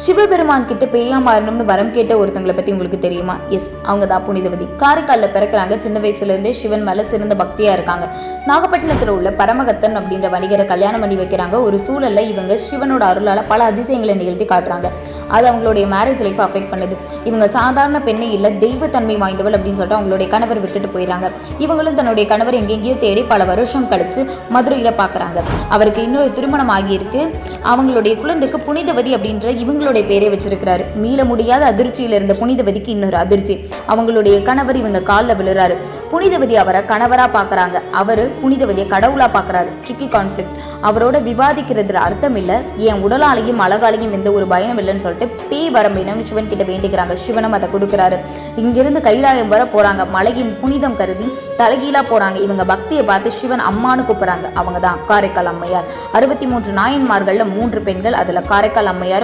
சிவபெருமான் கிட்ட பேயா மாறணும்னு வரம் கேட்ட ஒருத்தங்களை பத்தி உங்களுக்கு தெரியுமா? எஸ், அவங்க தான் புனிதவதி. காரைக்காலில் பிறக்கிறாங்க. சின்ன வயசுல இருந்தே சிவன் மேல சிறந்த பக்தியா இருக்காங்க. நாகப்பட்டினத்துல உள்ள பரமகத்தன் அப்படின்ற வணிகரை கல்யாணம் பண்ணி வைக்கிறாங்க. ஒரு சூழல்ல இவங்க சிவனோட அருளால பல அதிசயங்களை நிகழ்த்தி காட்டுறாங்க. அது அவங்களுடைய மேரேஜ் லைஃப் அஃபெக்ட் பண்ணுது. இவங்க சாதாரண பெண்ணே இல்ல, தெய்வத்தன்மை வாய்ந்தவள் அப்படின்னு சொல்லிட்டு அவங்களுடைய கணவர் விட்டுட்டு போயிடறாங்க. இவங்களும் தன்னுடைய கணவர் எங்கெங்கேயோ தேடி பல வருஷம் கழிச்சு மதுரையில பாக்குறாங்க. அவருக்கு இன்னொரு திருமணம் ஆகியிருக்கு. அவங்களுடைய குழந்தைக்கு புனிதவதி அப்படின்ற இவங்களுடைய பேரை வச்சிருக்கிறாரு. மீள முடியாத அதிர்ச்சியில இருந்த புனிதவதிக்கு இன்னொரு அதிர்ச்சி. அவங்களுடைய கணவர் இவங்க காலில் விழுறாரு. புனிதவதி அவரை கணவரா பாக்குறாங்க. அவரு புனிதவதியை கடவுளா பாக்குறாரு. Tricky conflict. அவரோட விவாதிக்கிறதுல அர்த்தம் இல்ல, என் உடலாலையும் அழகாலையும் எந்த ஒரு பயணம் இல்லைன்னு சொல்லிட்டு பேய் வரம்பையினம் சிவன் கிட்ட வேண்டிக்கிறாங்க. சிவனும் அதை கொடுக்குறாரு. இங்கிருந்து கைலாயம் வர போறாங்க. மலையின் புனிதம் கருதி தலைகீழா போறாங்க. இவங்க பக்தியை பார்த்து சிவன் அம்மானு கூப்பிடுறாங்க. அவங்க தான் காரைக்கால் அம்மையார். 63 நாயன்மார்கள்ல 3 பெண்கள், அதுல காரைக்கால் அம்மையார்